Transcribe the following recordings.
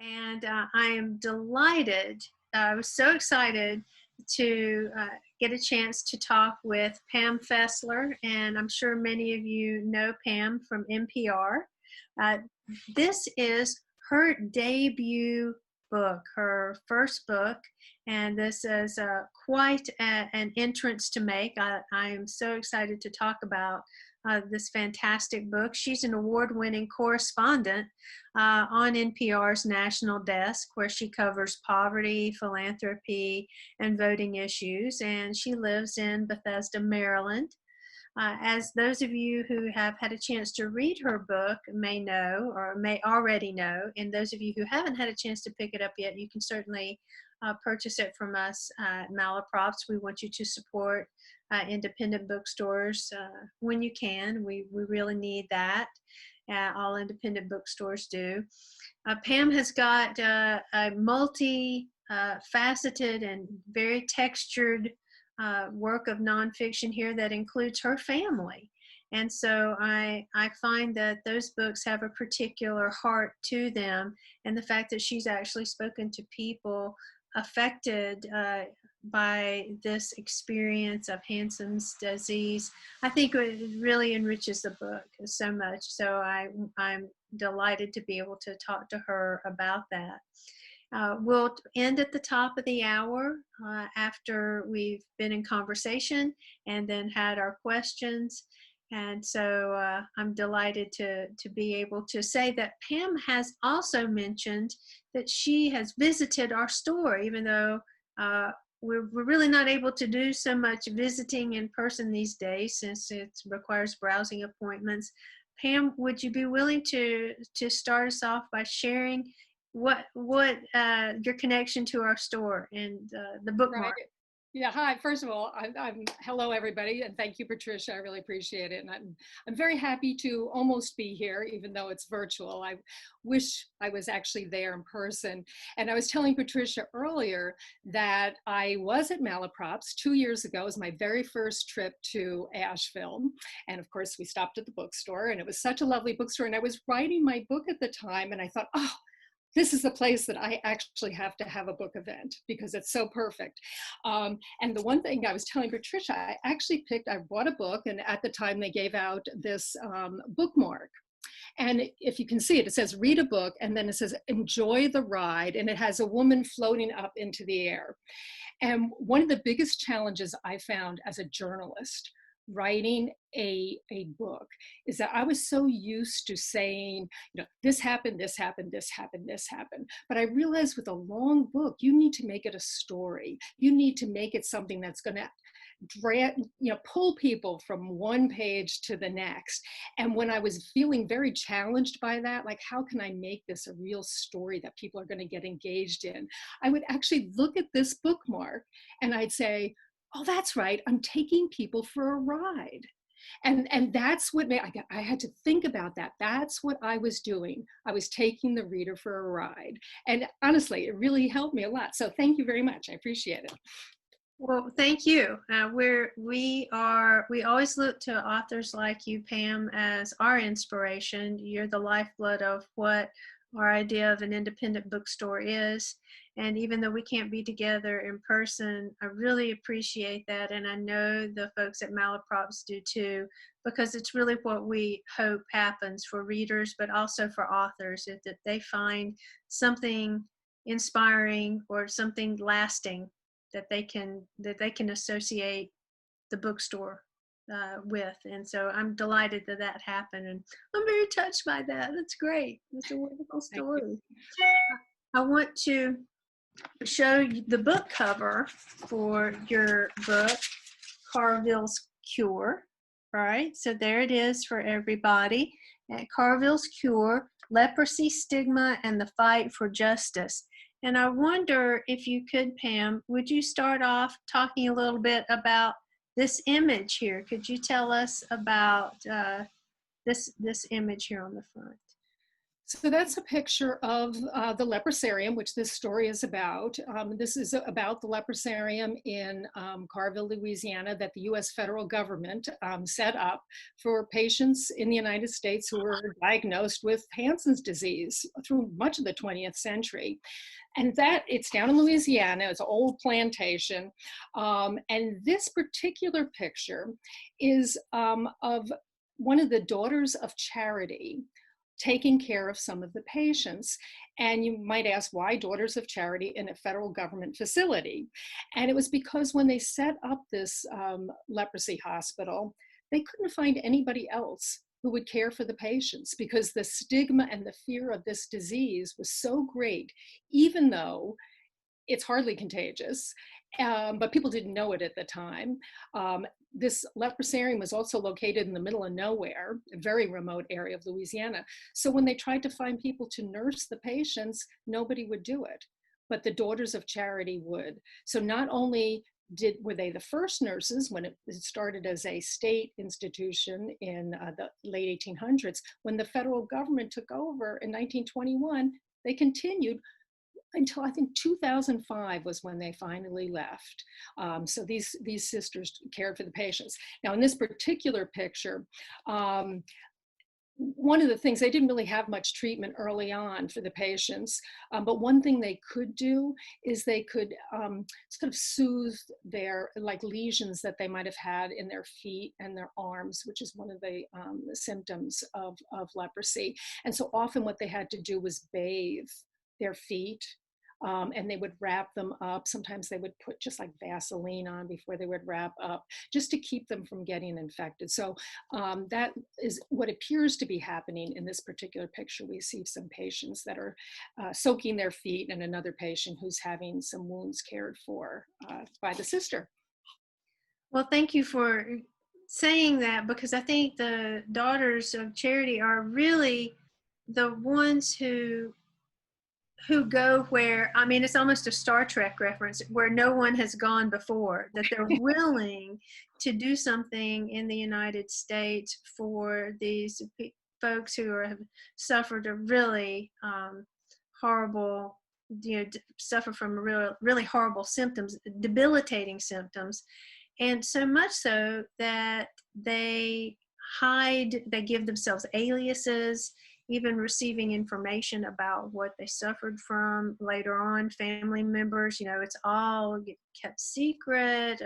And I am delighted. I was so excited to get a chance to talk with Pam Fessler, and I'm sure many of you know Pam from NPR. Uh, this is her debut book, her first book, and this is quite an entrance to make. I am so excited to talk about this fantastic book. She's an award-winning correspondent on NPR's national desk, where she covers poverty, philanthropy, and voting issues. And she lives in Bethesda, Maryland. As those of you who have had a chance to read her book may know, or may already know, and those of you who haven't had a chance to pick it up yet, you can certainly purchase it from us at Malaprops. We want you to support independent bookstores when you can. We really need that. All independent bookstores do. Pam has got a multi-faceted and very textured work of nonfiction here that includes her family. And so I find that those books have a particular heart to them, and the fact that she's actually spoken to people affected by this experience of Hansen's disease, I think it really enriches the book so much. So I'm delighted to be able to talk to her about that. We'll end at the top of the hour after we've been in conversation and then had our questions. And so I'm delighted to be able to say that Pam has also mentioned that she has visited our store, even though we're really not able to do so much visiting in person these days since it requires browsing appointments. Pam, would you be willing to start us off by sharing what your connection to our store and the bookmark? Right. Yeah. Hi. First of all, I'm hello everybody, and thank you, Patricia. I really appreciate it, and I'm very happy to almost be here, even though it's virtual. I wish I was actually there in person. And I was telling Patricia earlier that I was at Malaprops 2 years ago. It was my very first trip to Asheville, and of course we stopped at the bookstore, and it was such a lovely bookstore. And I was writing my book at the time, and I thought, oh, this is the place that I actually have to have a book event because it's so perfect. And the one thing I was telling Patricia, I bought a book, and at the time they gave out this bookmark. And if you can see it, it says read a book, and then it says enjoy the ride, and it has a woman floating up into the air. And one of the biggest challenges I found as a journalist writing a book is that I was so used to saying, this happened, this happened, this happened, this happened. But I realized with a long book, you need to make it a story. You need to make it something that's going to pull people from one page to the next. And when I was feeling very challenged by that, like, how can I make this a real story that people are going to get engaged in? I would actually look at this bookmark and I'd say, oh, that's right, I'm taking people for a ride. And that's what I had to think about that. That's what I was doing. I was taking the reader for a ride. And honestly, it really helped me a lot. So thank you very much. I appreciate it. Well, thank you. We always look to authors like you, Pam, as our inspiration. You're the lifeblood of what our idea of an independent bookstore is. And even though we can't be together in person, I really appreciate that. And I know the folks at Malaprops do too, because it's really what we hope happens for readers, but also for authors, is that they find something inspiring or something lasting that they can associate the bookstore with. And so I'm delighted that that happened, and I'm very touched by that. That's great. That's a wonderful story. I want to show you the book cover for your book, Carville's Cure. All right, so there it is for everybody. At Carville's Cure, Leprosy, Stigma, and the Fight for Justice. And I wonder if you could, Pam, would you start off talking a little bit about this image here? Could you tell us about this image here on the front? So that's a picture of the leprosarium, which this story is about. This is about the leprosarium in Carville, Louisiana, that the US federal government set up for patients in the United States who were diagnosed with Hansen's disease through much of the 20th century. And that, it's down in Louisiana, it's an old plantation. And this particular picture is of one of the daughters of charity taking care of some of the patients. And you might ask, why Daughters of Charity in a federal government facility? And it was because when they set up this leprosy hospital, they couldn't find anybody else who would care for the patients because the stigma and the fear of this disease was so great, even though it's hardly contagious, but people didn't know it at the time. This leprosarium was also located in the middle of nowhere, a very remote area of Louisiana. So when they tried to find people to nurse the patients, nobody would do it, but the Daughters of Charity would. So not only were they the first nurses when it started as a state institution in the late 1800s, when the federal government took over in 1921, they continued until I think 2005 was when they finally left. So these sisters cared for the patients. Now in this particular picture, one of the things, they didn't really have much treatment early on for the patients, but one thing they could do is they could sort of soothe their lesions that they might have had in their feet and their arms, which is one of the symptoms of leprosy. And so often what they had to do was bathe their feet, and they would wrap them up. Sometimes they would put just like Vaseline on before they would wrap up, just to keep them from getting infected. So that is what appears to be happening in this particular picture. We see some patients that are soaking their feet and another patient who's having some wounds cared for by the sister. Well, thank you for saying that, because I think the Daughters of Charity are really the ones who go where, I mean, it's almost a Star Trek reference, where no one has gone before, that they're willing to do something in the United States for these folks who have suffered a really horrible, suffer from really horrible symptoms, debilitating symptoms. And so much so that they give themselves aliases, even receiving information about what they suffered from later on, family members, it's all kept secret.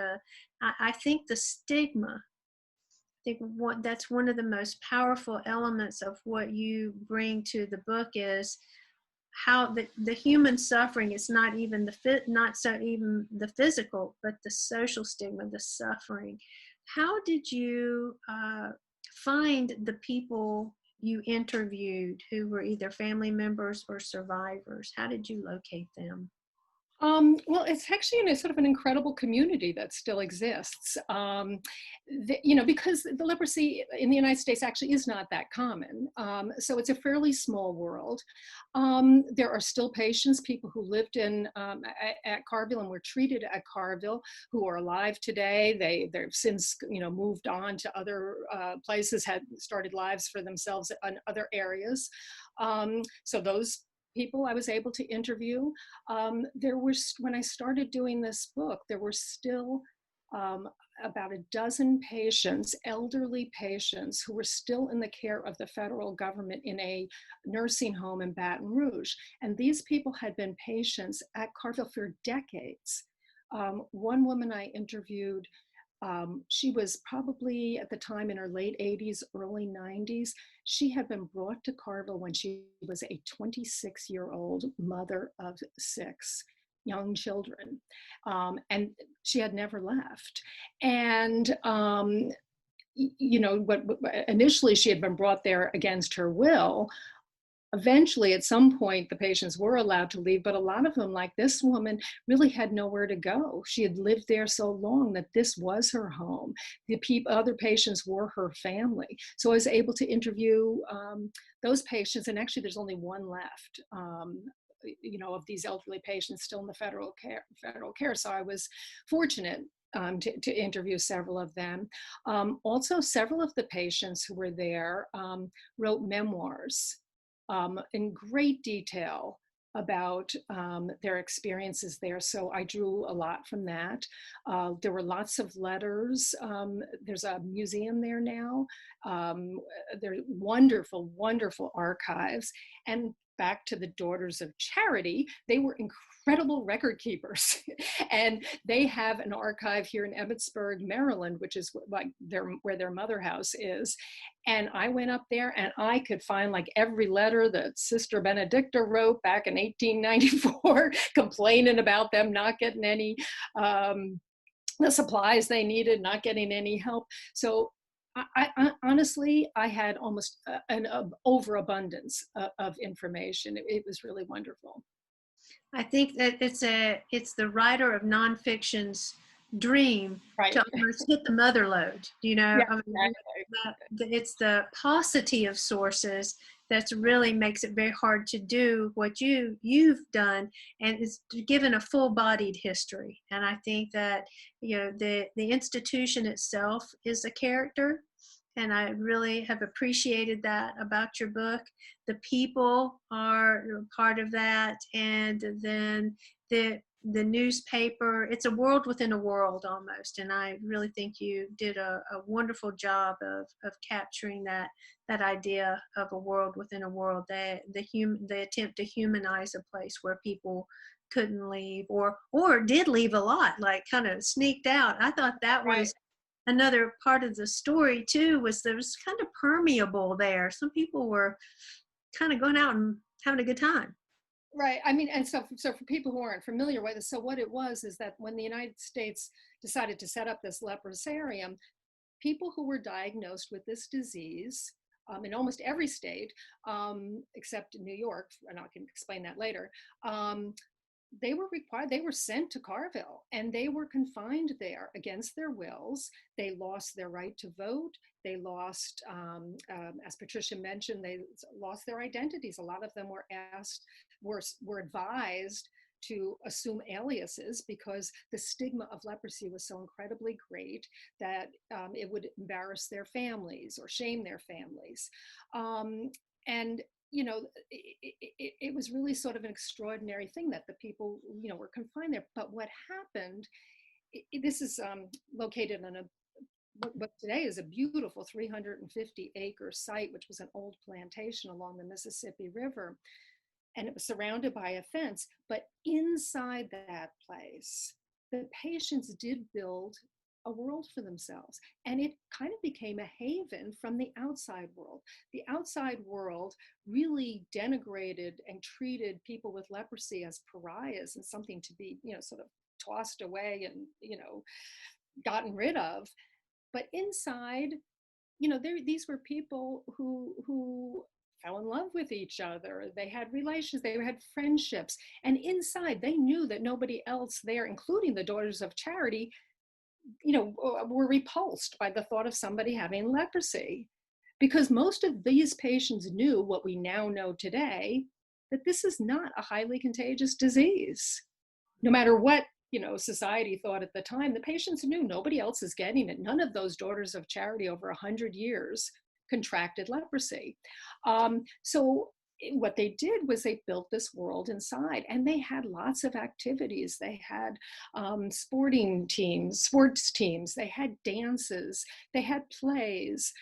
I think the stigma, that's one of the most powerful elements of what you bring to the book, is how the human suffering is not even even the physical, but the social stigma, the suffering. How did you find the people you interviewed who were either family members or survivors? How did you locate them? Well, it's actually in a sort of an incredible community that still exists. Because the leprosy in the United States actually is not that common. So it's a fairly small world. There are still patients, people who lived at Carville and were treated at Carville, who are alive today. They've since moved on to other places, had started lives for themselves in other areas. So those people I was able to interview. When I started doing this book, there were still about a dozen patients, elderly patients, who were still in the care of the federal government in a nursing home in Baton Rouge. And these people had been patients at Carville for decades. One woman I interviewed, she was probably at the time in her late 80s, early 90s. She had been brought to Carville when she was a 26-year-old mother of 6 young children, and she had never left. And initially she had been brought there against her will. Eventually, at some point, the patients were allowed to leave, but a lot of them, like this woman, really had nowhere to go. She had lived there so long that this was her home. The other patients were her family. So I was able to interview those patients, and actually there's only one left, of these elderly patients still in the federal care. So I was fortunate to interview several of them. Also, several of the patients who were there wrote memoirs. in great detail about their experiences there. So I drew a lot from that. There were lots of letters. There's a museum there now. There's wonderful, wonderful archives. And back to the Daughters of Charity, they were incredible record keepers. And they have an archive here in Emmitsburg, Maryland, which is like where their mother house is. And I went up there and I could find like every letter that Sister Benedicta wrote back in 1894, complaining about them not getting any, the supplies they needed, not getting any help. So I honestly, I had almost an overabundance of information. It was really wonderful. I think that it's the writer of nonfiction's dream Right. to almost hit the mother load. You know, Yeah, I mean, it's the paucity of sources that really makes it very hard to do what you've done, and it's given a full-bodied history. And I think that, you know, the institution itself is a character, and I really have appreciated that about your book. The people are part of that, and then the newspaper. It's a world within a world almost, and I really think you did a wonderful job of capturing that idea of a world within a world. The attempt to humanize a place where people couldn't leave, or did leave a lot, like kind of sneaked out. I thought that was another part of the story too, was there was kind of permeable there. Some people were kind of going out and having a good time. Right. I mean, and so for people who aren't familiar with it, so what it was is that when the United States decided to set up this leprosarium, people who were diagnosed with this disease in almost every state, except New York, and I can explain that later, they were sent to Carville, and they were confined there against their wills. They lost their right to vote. They lost, as Patricia mentioned, they lost their identities. A lot of them were advised to assume aliases because the stigma of leprosy was so incredibly great that it would embarrass their families or shame their families. And you know, it was really sort of an extraordinary thing that the people, you know, were confined there. But what happened, this is located on what today is a beautiful 350-acre site, which was an old plantation along the Mississippi River. And it was surrounded by a fence. But inside that place, the patients did build a world for themselves. And it kind of became a haven from the outside world. The outside world really denigrated and treated people with leprosy as pariahs and something to be, you know, sort of tossed away and, you know, gotten rid of. But inside, you know, these were people who fell in love with each other. They had relations, they had friendships. And inside, they knew that nobody else there, including the Daughters of Charity, you know, were repulsed by the thought of somebody having leprosy, because most of these patients knew what we now know today, that this is not a highly contagious disease. No matter what, you know, society thought at the time, the patients knew nobody else is getting it. None of those Daughters of Charity over 100 years contracted leprosy. So what they did was they built this world inside, and they had lots of activities. They had sports teams, they had dances, they had plays,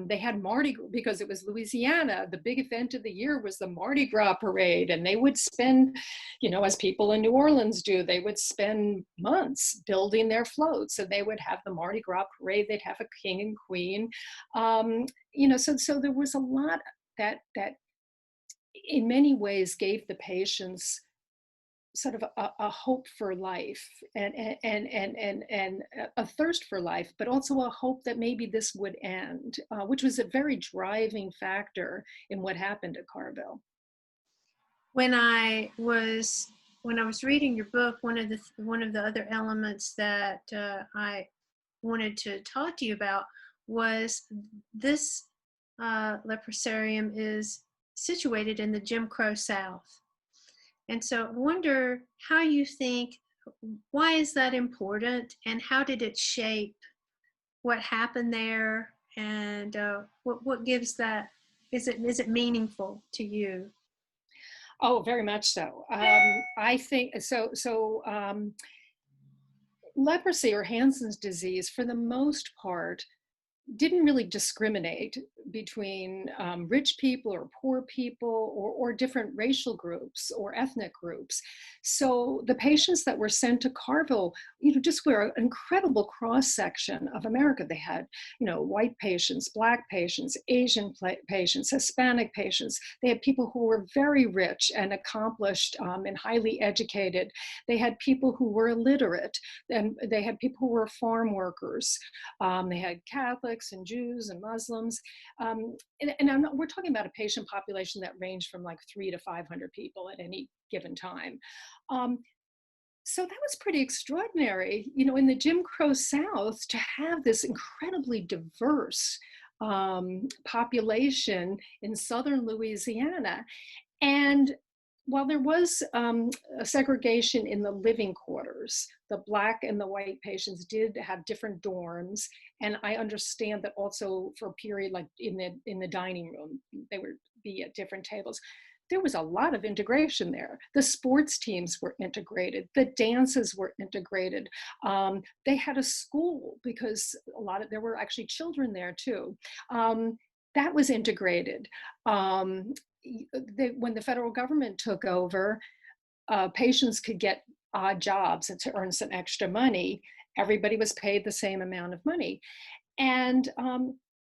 they had Mardi Gras, because it was Louisiana. The big event of the year was the Mardi Gras parade, and they would spend, you know, as people in New Orleans do, they would spend months building their floats. So they would have the Mardi Gras parade, they'd have a king and queen, you know, so there was a lot that in many ways gave the patients sort of a hope for life and a thirst for life, but also a hope that maybe this would end, which was a very driving factor in what happened at Carville. When I was reading your book, one of the other elements that I wanted to talk to you about was this leprosarium is situated in the Jim Crow South. And so I wonder how you think, why is that important, and how did it shape what happened there, and what gives that is it meaningful to you? Oh, very much so. I think so. Leprosy or Hansen's disease, for the most part, didn't really discriminate between rich people or poor people or different racial groups or ethnic groups. So the patients that were sent to Carville, just were an incredible cross-section of America. They had, white patients, Black patients, Asian patients, Hispanic patients. They had people who were very rich and accomplished and highly educated. They had people who were illiterate, and they had people who were farm workers. They had Catholics and Jews and Muslims. We're talking about a patient population that ranged from like 300 to 500 people at any given time. So that was pretty extraordinary, in the Jim Crow South, to have this incredibly diverse population in southern Louisiana. And while there was a segregation in the living quarters, the Black and the white patients did have different dorms. And I understand that also for a period, like in the dining room, they would be at different tables. There was a lot of integration there. The sports teams were integrated. The dances were integrated. They had a school because there were actually children there too. That was integrated. When the federal government took over, patients could get odd jobs and to earn some extra money. Everybody was paid the same amount of money. And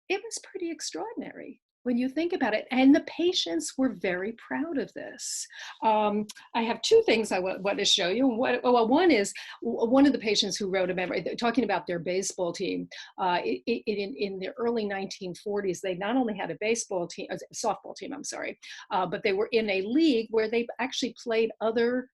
it was pretty extraordinary when you think about it. And the patients were very proud of this. I have two things I want to show you. One is one of the patients who wrote a memoir talking about their baseball team. In the early 1940s, they not only had a baseball team, a softball team, I'm sorry, but they were in a league where they actually played other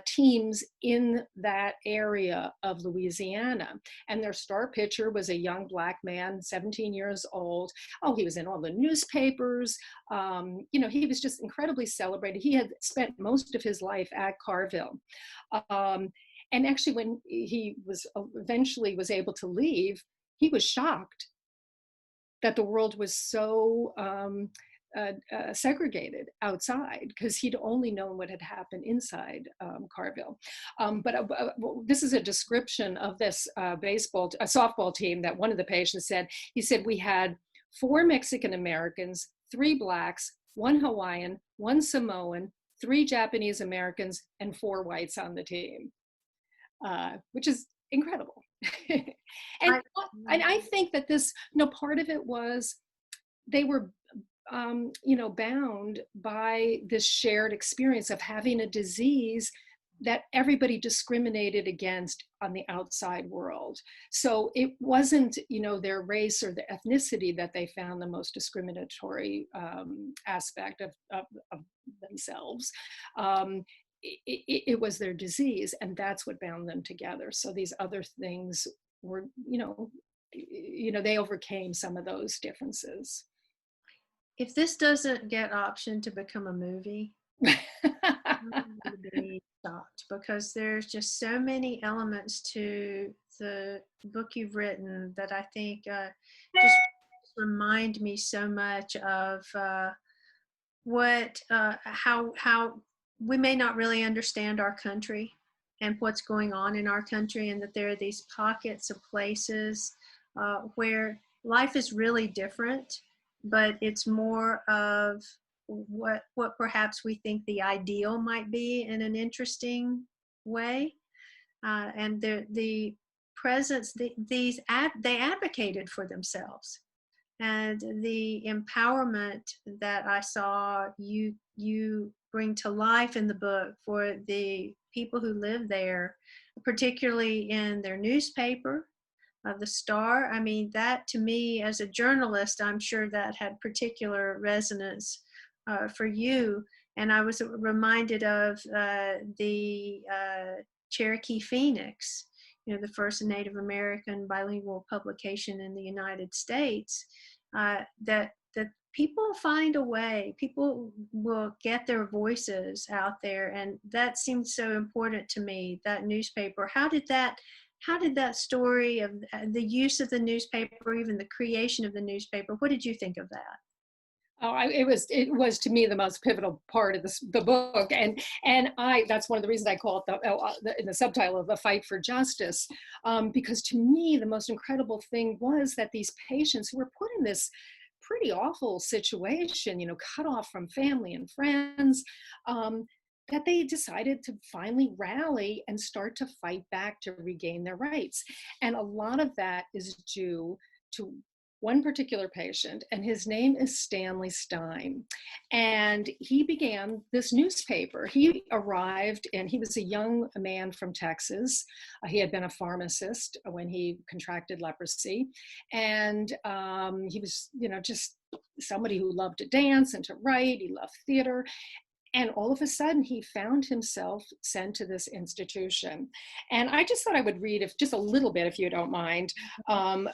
teams in that area of Louisiana. And their star pitcher was a young Black man, 17 years old. Oh, he was in all the newspapers. He was just incredibly celebrated. He had spent most of his life at Carville. And actually, when he was eventually was able to leave, he was shocked that the world was so segregated outside, because he'd only known what had happened inside Carville. This is a description of this softball team that one of the patients said. He said, we had 4 Mexican Americans, 3 Blacks, 1 Hawaiian, 1 Samoan, 3 Japanese Americans, and 4 whites on the team, which is incredible. and I think that this, part of it was they were bound by this shared experience of having a disease that everybody discriminated against on the outside world. So it wasn't, their race or the ethnicity that they found the most discriminatory aspect of themselves. It was their disease, and that's what bound them together. So these other things were, they overcame some of those differences. If this doesn't get optioned to become a movie, I'm going to be shocked, because there's just so many elements to the book you've written that I think just remind me so much of how we may not really understand our country and what's going on in our country, and that there are these pockets of places where life is really different, but it's more of what perhaps we think the ideal might be in an interesting way. And the presence, they advocated for themselves, and the empowerment that I saw you bring to life in the book for the people who live there, particularly in their newspaper, the Star. I mean, that to me as a journalist, I'm sure that had particular resonance for you. And I was reminded of the Cherokee Phoenix, the first Native American bilingual publication in the United States, that people find a way, people will get their voices out there. And that seemed so important to me, that newspaper. How did that story of the use of the newspaper, even the creation of the newspaper, what did you think of that? Oh, it was to me the most pivotal part of the book, and that's one of the reasons I call it in the subtitle of the fight for justice, because to me the most incredible thing was that these patients who were put in this pretty awful situation, cut off from family and friends, that they decided to finally rally and start to fight back to regain their rights, and a lot of that is due to one particular patient, and his name is Stanley Stein. And he began this newspaper. He arrived, and he was a young man from Texas. He had been a pharmacist when he contracted leprosy. And he was, just somebody who loved to dance and to write. He loved theater. And all of a sudden, he found himself sent to this institution. And I just thought I would read just a little bit, if you don't mind. I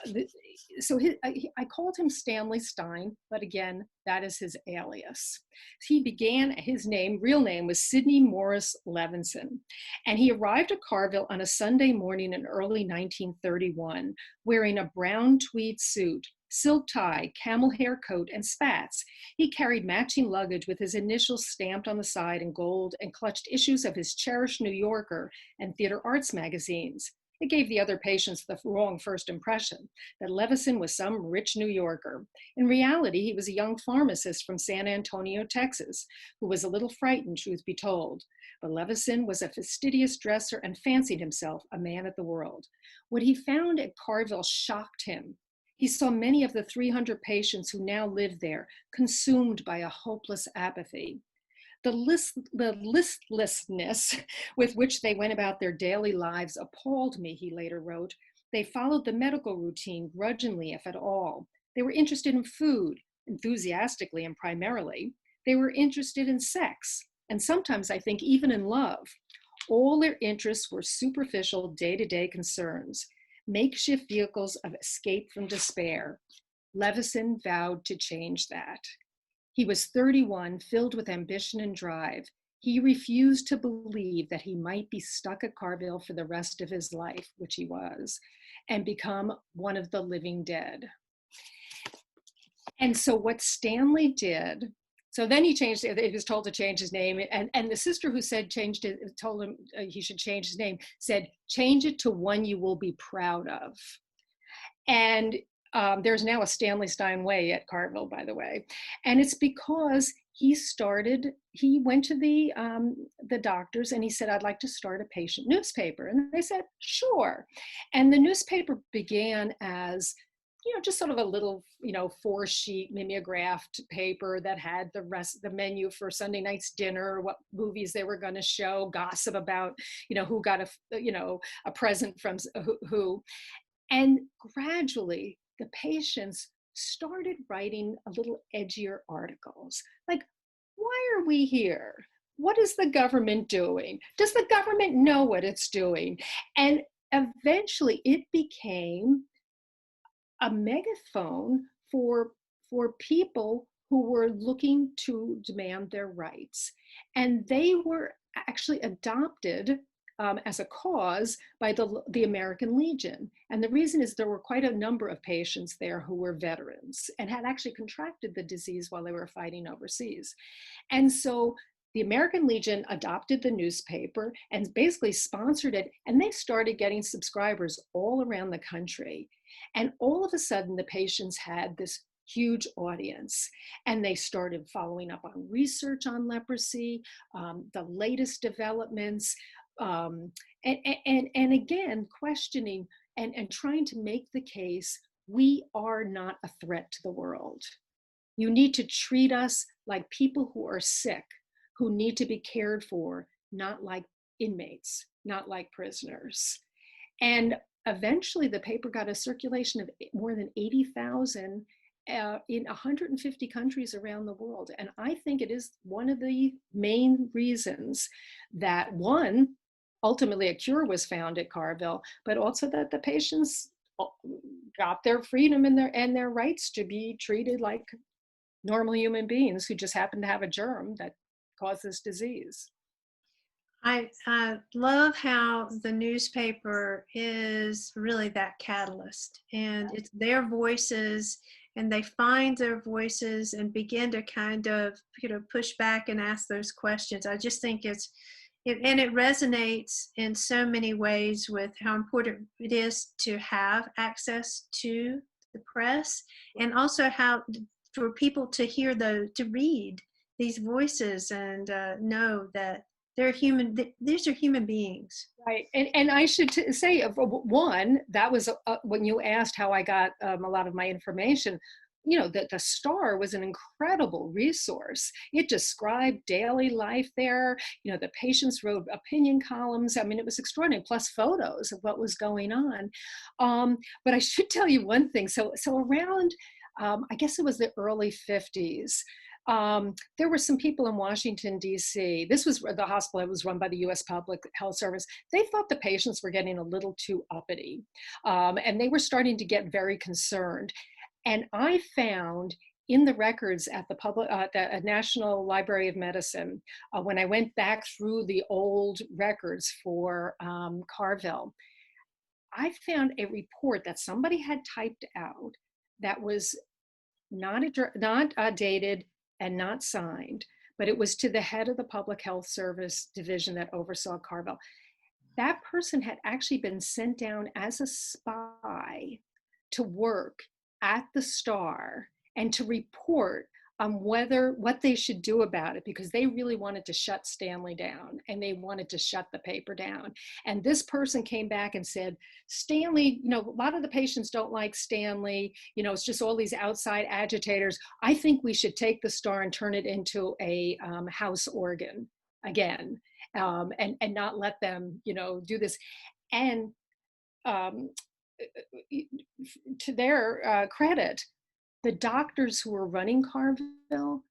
called him Stanley Stein, but again, that is his alias. His real name was Sidney Morris Levinson. And he arrived at Carville on a Sunday morning in early 1931, wearing a brown tweed suit, silk tie, camel hair coat, and spats. He carried matching luggage with his initials stamped on the side in gold and clutched issues of his cherished New Yorker and theater arts magazines. It gave the other patients the wrong first impression, that Levison was some rich New Yorker. In reality, he was a young pharmacist from San Antonio, Texas, who was a little frightened, truth be told. But Levison was a fastidious dresser and fancied himself a man of the world. What he found at Carville shocked him. He saw many of the 300 patients who now lived there consumed by a hopeless apathy. The listlessness with which they went about their daily lives appalled me, he later wrote. They followed the medical routine grudgingly, if at all. They were interested in food, enthusiastically and primarily. They were interested in sex, and sometimes I think even in love. All their interests were superficial day-to-day concerns, makeshift vehicles of escape from despair. Levison vowed to change that. He was 31, filled with ambition and drive. He refused to believe that he might be stuck at Carville for the rest of his life, which he was, and become one of the living dead. And so what Stanley did, so then he was told to change his name, and the sister who told him he should change his name, said, change it to one you will be proud of. And there's now a Stanley Stein Way at Carville, by the way. And it's because he went to the doctors and he said, I'd like to start a patient newspaper. And they said, sure. And the newspaper began as, just sort of a little, 4-sheet mimeographed paper that had the menu for Sunday night's dinner, what movies they were going to show, gossip about, who got a present from who. And gradually, the patients started writing a little edgier articles, like, why are we here? What is the government doing? Does the government know what it's doing? And eventually it became a megaphone for people who were looking to demand their rights. And they were actually adopted as a cause by the American Legion. And the reason is there were quite a number of patients there who were veterans and had actually contracted the disease while they were fighting overseas. And so the American Legion adopted the newspaper and basically sponsored it, and they started getting subscribers all around the country. And all of a sudden, the patients had this huge audience, and they started following up on research on leprosy, the latest developments, and again, questioning and trying to make the case, we are not a threat to the world. You need to treat us like people who are sick, who need to be cared for, not like inmates, not like prisoners. And eventually the paper got a circulation of more than 80,000 in 150 countries around the world. And I think it is one of the main reasons that, one, ultimately a cure was found at Carville, but also that the patients got their freedom and their rights to be treated like normal human beings who just happen to have a germ that causes disease. I love how the newspaper is really that catalyst, and it's their voices, and they find their voices and begin to kind of, push back and ask those questions. I just think and it resonates in so many ways with how important it is to have access to the press, and also how for people to hear to read these voices and know that they're human. These are human beings. Right. And I should say, one, that was when you asked how I got a lot of my information, the Star was an incredible resource. It described daily life there. The patients wrote opinion columns. I mean, it was extraordinary, plus photos of what was going on. But I should tell you one thing. So around, I guess it was the early 50s, there were some people in Washington, D.C. This was the hospital that was run by the U.S. Public Health Service. They thought the patients were getting a little too uppity, and they were starting to get very concerned. And I found in the records at the National Library of Medicine, when I went back through the old records for Carville, I found a report that somebody had typed out that was not dated and not signed, but it was to the head of the Public Health Service division that oversaw Carville. That person had actually been sent down as a spy to work at the Star and to report on what they should do about it, because they really wanted to shut Stanley down and they wanted to shut the paper down. And this person came back and said, Stanley, a lot of the patients don't like Stanley, it's just all these outside agitators. I think we should take the Star and turn it into a house organ again, and not let them, do this. And to their credit, the doctors who were running Carville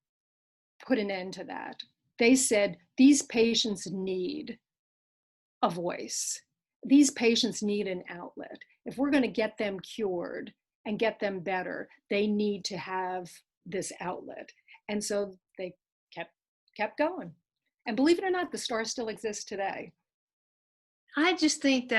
put an end to that. They said, these patients need a voice. These patients need an outlet. If we're going to get them cured and get them better, they need to have this outlet. And so they kept going. And believe it or not, the Star still exists today. I just think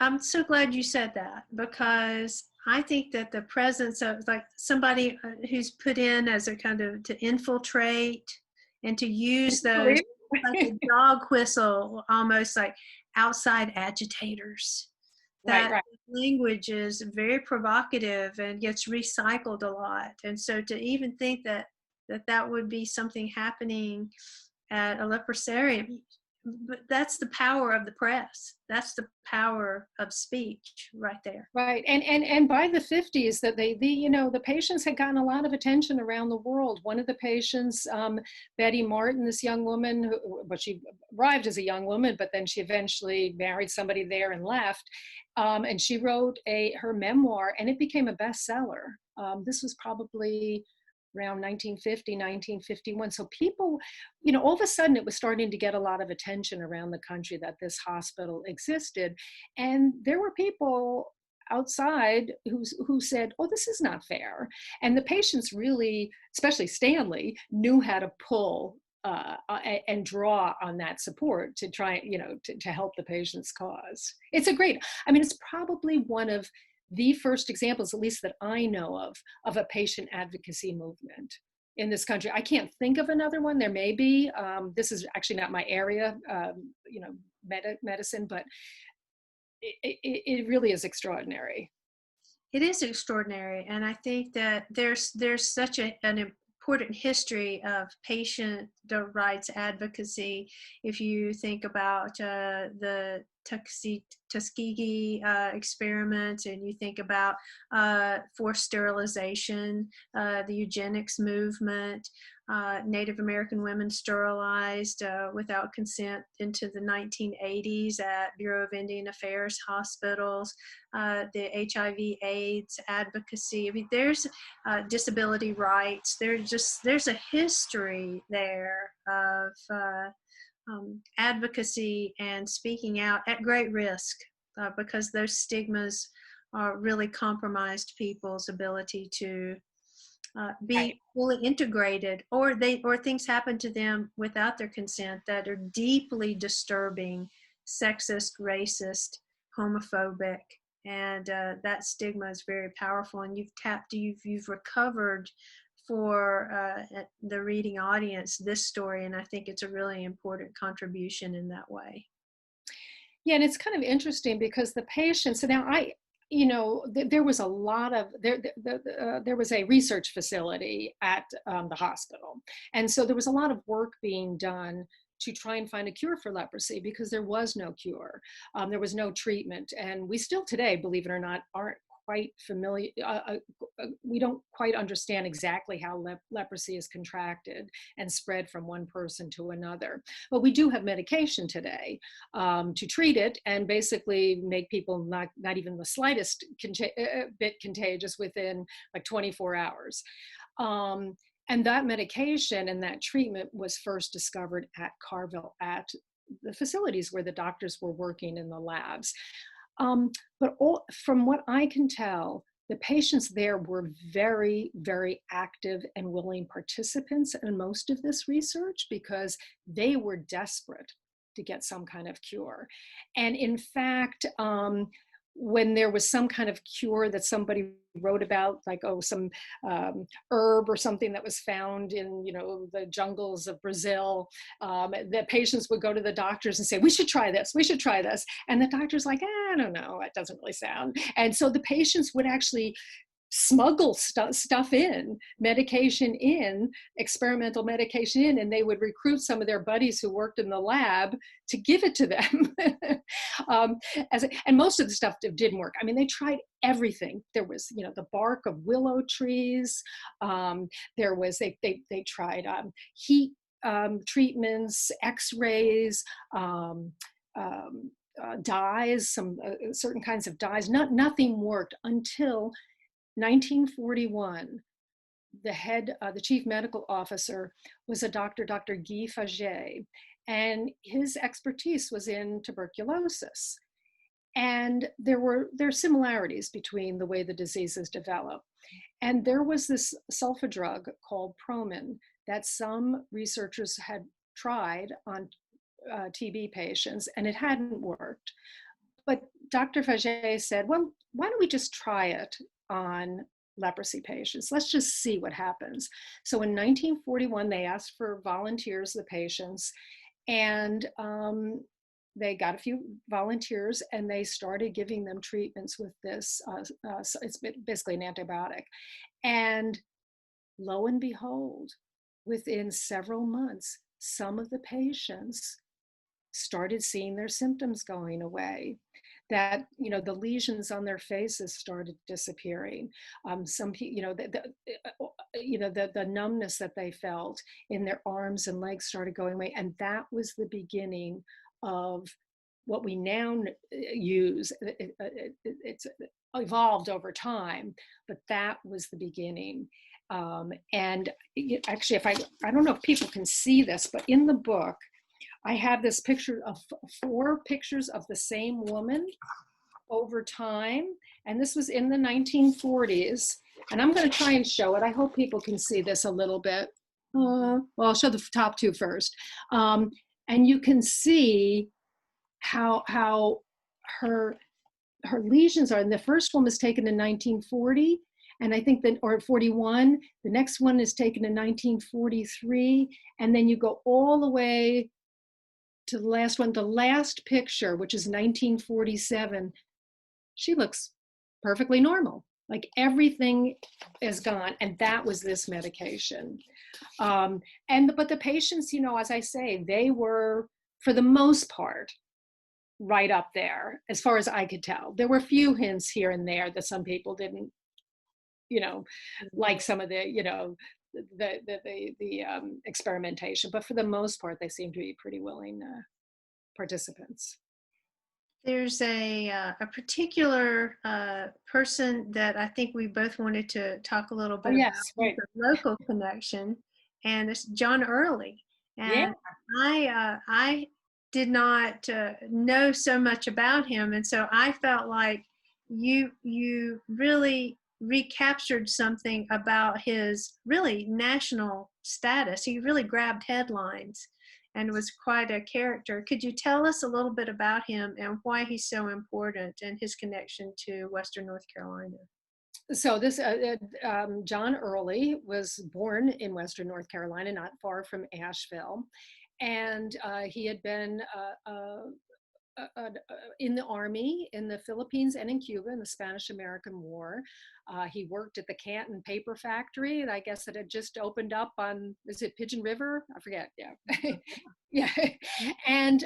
I'm so glad you said that, because I think that the presence of like somebody who's put in as a kind of to infiltrate and to use those like a dog whistle, almost like outside agitators. That Right. language is very provocative and gets recycled a lot. And so to even think that would be something happening at a leprosarium, but that's the power of the press. That's the power of speech right there. Right. And by the 50s, that the patients had gotten a lot of attention around the world. One of the patients, Betty Martin, this young woman, she arrived as a young woman, but then she eventually married somebody there and left. And she wrote her memoir, and it became a bestseller. This was probably around 1950, 1951. So people, all of a sudden it was starting to get a lot of attention around the country that this hospital existed. And there were people outside who said, oh, this is not fair. And the patients really, especially Stanley, knew how to pull and draw on that support to try, to help the patient's cause. It's probably one of the first examples, at least that I know of a patient advocacy movement in this country. I can't think of another one. There may be. This is actually not my area, medicine, but it really is extraordinary. It is extraordinary, and I think that there's such an important history of patient rights advocacy. If you think about the Tuskegee experiments, and you think about forced sterilization, the eugenics movement, Native American women sterilized without consent into the 1980s at Bureau of Indian Affairs hospitals, the HIV/AIDS advocacy. I mean, there's disability rights. There's a history there of advocacy and speaking out at great risk, because those stigmas really compromised people's ability to be fully integrated, or things happen to them without their consent that are deeply disturbing, sexist, racist, homophobic, and that stigma is very powerful. And you've recovered for the reading audience this story, and I think it's a really important contribution in that way. Yeah, and it's kind of interesting because the patients, so now there was a lot of, there was a research facility at the hospital. And so there was a lot of work being done to try and find a cure for leprosy because there was no cure. There was no treatment. And we still today, believe it or not, aren't quite familiar, we don't quite understand exactly how leprosy is contracted and spread from one person to another. But we do have medication today to treat it and basically make people not even the slightest bit contagious within like 24 hours. And that medication and that treatment was first discovered at Carville, at the facilities where the doctors were working in the labs. But from what I can tell, the patients there were very, very active and willing participants in most of this research because they were desperate to get some kind of cure. And in fact, when there was some kind of cure that somebody wrote about, like, oh, some herb or something that was found in, the jungles of Brazil, the patients would go to the doctors and say, we should try this, we should try this. And the doctor's like, I don't know, it doesn't really sound. And so the patients would actually smuggle stuff in, medication in, experimental medication in, and they would recruit some of their buddies who worked in the lab to give it to them. And most of the stuff didn't work. I mean, they tried everything. There was, the bark of willow trees. There was, they tried heat treatments, x-rays, dyes, some certain kinds of dyes. Nothing worked until 1941, the chief medical officer was a Dr. Guy Faget, and his expertise was in tuberculosis. And there are similarities between the way the diseases develop. And there was this sulfa drug called Promin that some researchers had tried on TB patients, and it hadn't worked. But Dr. Faget said, well, why don't we just try it on leprosy patients? Let's just see what happens. So in 1941, they asked for volunteers, the patients, and they got a few volunteers and they started giving them treatments with this. It's basically an antibiotic. And lo and behold, within several months, some of the patients started seeing their symptoms going away, that, the lesions on their faces started disappearing. Some people, the numbness that they felt in their arms and legs started going away. And that was the beginning of what we now use. It's evolved over time, but that was the beginning. And actually, I don't know if people can see this, but in the book, I have this picture of 4 pictures of the same woman over time. And this was in the 1940s. And I'm going to try and show it. I hope people can see this a little bit. Well, I'll show the top 2 first. And you can see how her lesions are. And the first one was taken in 1940. And I think or 41. The next one is taken in 1943. And then you go all the way to the last one, the last picture, which is 1947, she looks perfectly normal. Like everything is gone. And that was this medication. But the patients, as I say, they were, for the most part, right up there, as far as I could tell. There were a few hints here and there that some people didn't, like some of the, the experimentation, but for the most part, they seem to be pretty willing participants. There's a particular person that I think we both wanted to talk a little bit yes, about, right. the local connection, and it's John Early. And Yeah. I did not know so much about him, and so I felt like you really recaptured something about his really national status. He really grabbed headlines and was quite a character. Could you tell us a little bit about him and why he's so important and his connection to Western North Carolina? So this John Early was born in Western North Carolina, not far from Asheville, and he had been in the army in the Philippines and in Cuba in the Spanish-American War. He worked at the Canton paper factory, I guess that had just opened up on, is it Pigeon River? I forget, yeah. Yeah. And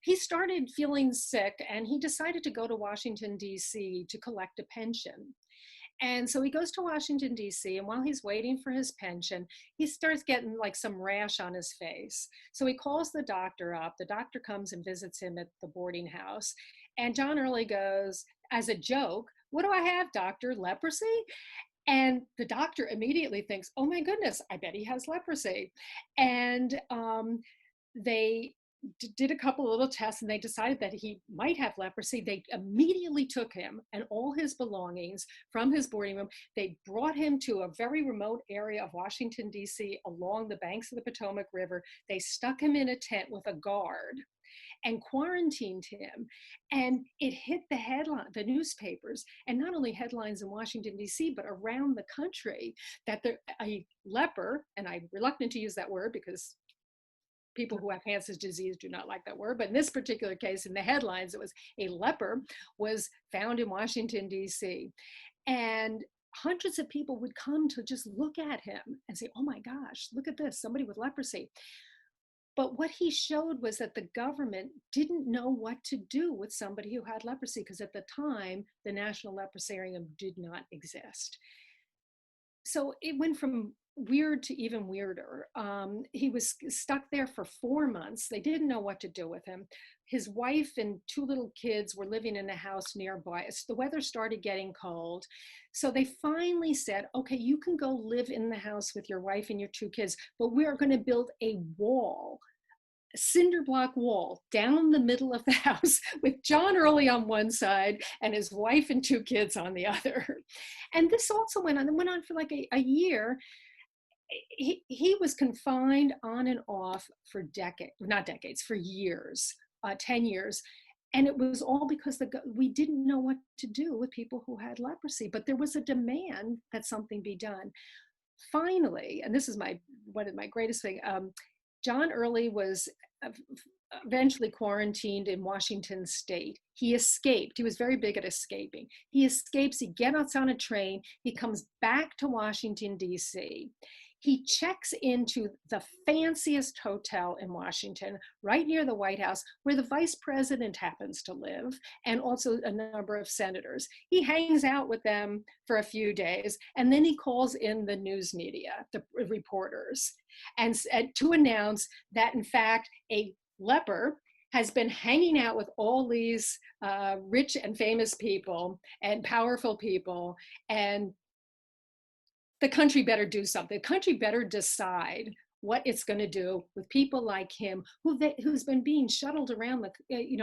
he started feeling sick and he decided to go to Washington, D.C. to collect a pension. And so he goes to Washington, D.C., and while he's waiting for his pension, he starts getting like some rash on his face. So he calls the doctor up. The doctor comes and visits him at the boarding house. And John Early goes, as a joke, "What do I have, doctor? Leprosy?" And the doctor immediately thinks, "Oh my goodness, I bet he has leprosy." And they did a couple of little tests and they decided that he might have leprosy. They immediately took him and all his belongings from his boarding room. They brought him to a very remote area of Washington, D.C. along the banks of the Potomac River. They stuck him in a tent with a guard and quarantined him. And it hit the newspapers, and not only headlines in Washington, D.C., but around the country, that a leper, and I'm reluctant to use that word because people who have Hansen's disease do not like that word, but in this particular case, in the headlines, it was a leper was found in Washington, D.C. And hundreds of people would come to just look at him and say, "Oh my gosh, look at this, somebody with leprosy." But what he showed was that the government didn't know what to do with somebody who had leprosy, because at the time, the National Leprosarium did not exist. So it went from weird to even weirder. He was stuck there for 4 months. They didn't know what to do with him. His wife and 2 little kids were living in a house nearby. The weather started getting cold. So they finally said, "Okay, you can go live in the house with your wife and your 2 kids, but we are going to build a wall, a cinder block wall down the middle of the house with John Early on one side and his wife and 2 kids on the other." And this also went on for like a year. He was confined on and off for for years, 10 years. And it was all because we didn't know what to do with people who had leprosy, but there was a demand that something be done. Finally, and this is one of my greatest things, John Early was eventually quarantined in Washington state. He escaped. He was very big at escaping. He escapes, he gets on a train, he comes back to Washington, D.C. He checks into the fanciest hotel in Washington, right near the White House, where the vice president happens to live, and also a number of senators. He hangs out with them for a few days, and then he calls in the news media, the reporters, and to announce that, in fact, a leper has been hanging out with all these rich and famous people and powerful people, and the country better do something. The country better decide what it's going to do with people like him, who's been being shuttled around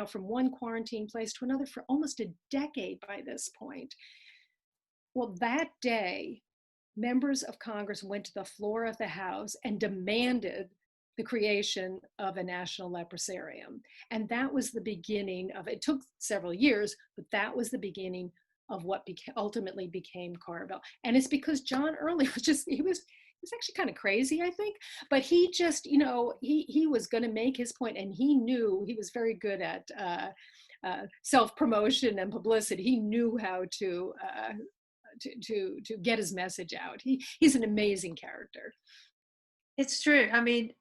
from one quarantine place to another for almost a decade by this point. Well, that day, members of Congress went to the floor of the House and demanded the creation of a national leprosarium. And that was the beginning of, it took several years, but that was the beginning of what ultimately became Carville. And it's because John Early he was actually kind of crazy, I think, but he just, he was going to make his point, and he knew he was very good at self-promotion and publicity. He knew how to get his message out. He's an amazing character. It's true. I mean,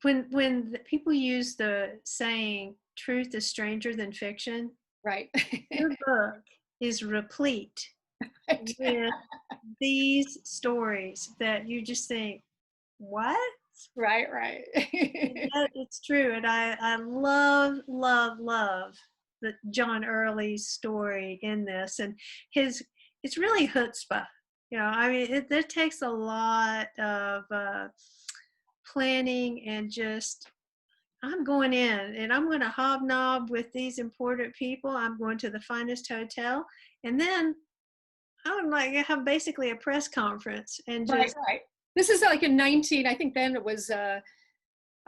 when the people use the saying "truth is stranger than fiction," right? Your book is replete with these stories that you just think, what? Right. It's true. And I love the John Early story in this. And it's really chutzpah. I mean, it takes a lot of planning and just, I'm going in and I'm going to hobnob with these important people. I'm going to the finest hotel. And then I would like have basically a press conference and Right, just, right. This is like in 19, I think then it was,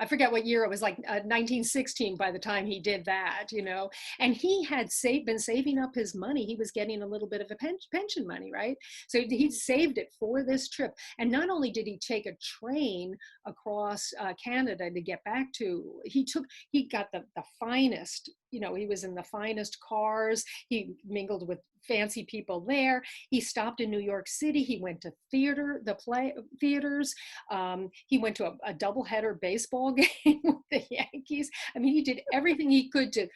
I forget what year it was, like 1916 by the time he did that, you know. And he had been saving up his money. He was getting a little bit of a pension money, right? So he saved it for this trip. And not only did he take a train across Canada to get back to, he got the finest, you know, he was in the finest cars. He mingled with fancy people there. He stopped in New York City. He went to theaters. He went to a doubleheader baseball game with the Yankees. I mean, he did everything he could to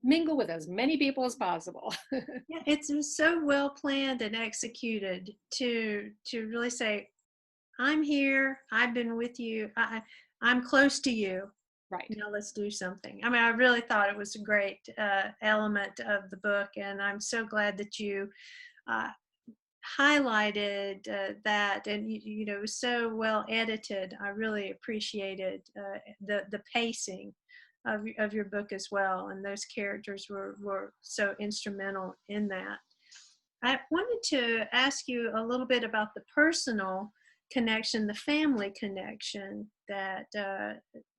mingle with as many people as possible. yeah, it's so well planned and executed to really say, I'm here, I've been with you, I'm close to you. Right. Now let's do something. I mean, I really thought it was a great element of the book, and I'm so glad that you uh, highlighted that, and you know, it was so well edited. I really appreciated the pacing of your book as well, and those characters were so instrumental in that. I wanted to ask you a little bit about the personal connection, the family connection that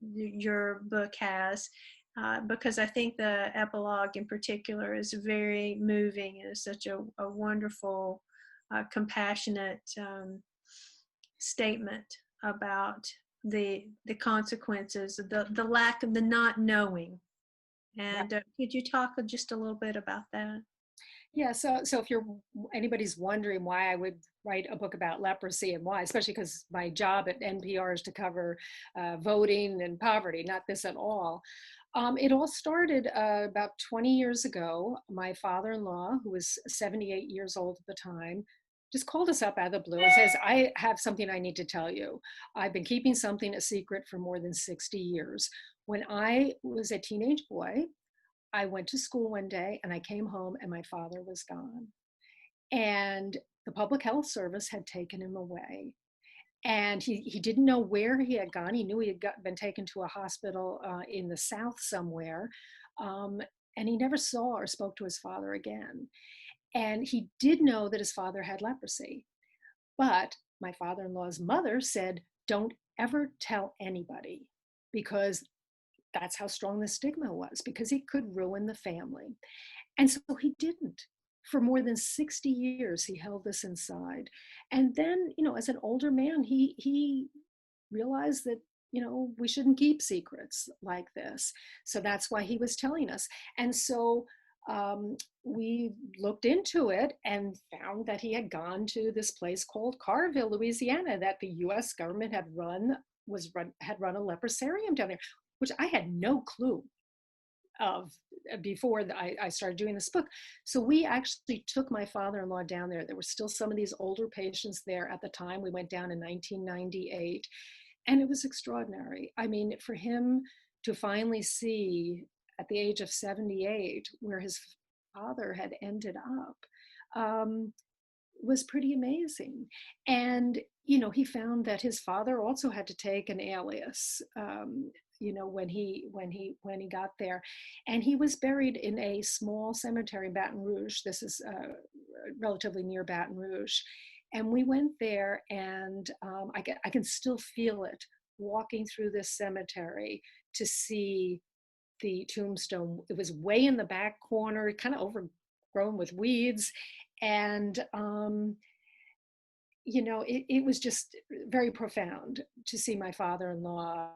your book has, because I think the epilogue in particular is very moving and is such a wonderful, compassionate statement about the consequences, the lack of the not knowing. And could you talk just a little bit about that? Yeah, so if anybody's wondering why I would write a book about leprosy and why, especially because my job at NPR is to cover voting and poverty, not this at all. It all started about 20 years ago. My father-in-law, who was 78 years old at the time, just called us up out of the blue and says, I have something I need to tell you. I've been keeping something a secret for more than 60 years. When I was a teenage boy, I went to school one day and I came home and my father was gone. And the public health service had taken him away. And he didn't know where he had gone. He knew he had been taken to a hospital in the South somewhere. Um, and he never saw or spoke to his father again. And he did know that his father had leprosy. But my father-in-law's mother said, don't ever tell anybody, because that's how strong the stigma was, because it could ruin the family. And so he didn't. For more than 60 years, he held this inside. And then, you know, as an older man, he realized that, you know, we shouldn't keep secrets like this. So that's why he was telling us. And so we looked into it and found that he had gone to this place called Carville, Louisiana, that the US government had run a leprosarium down there, which I had no clue of before I started doing this book. So we actually took my father-in-law down there. There were still some of these older patients there at the time. We went down in 1998, and it was extraordinary. I mean, for him to finally see at the age of 78 where his father had ended up was pretty amazing. And, you know, he found that his father also had to take an alias, you know, when he got there. And he was buried in a small cemetery in Baton Rouge. This is relatively near Baton Rouge. And we went there, and I can still feel it walking through this cemetery to see the tombstone. It was way in the back corner, kind of overgrown with weeds. And, you know, it was just very profound to see my father-in-law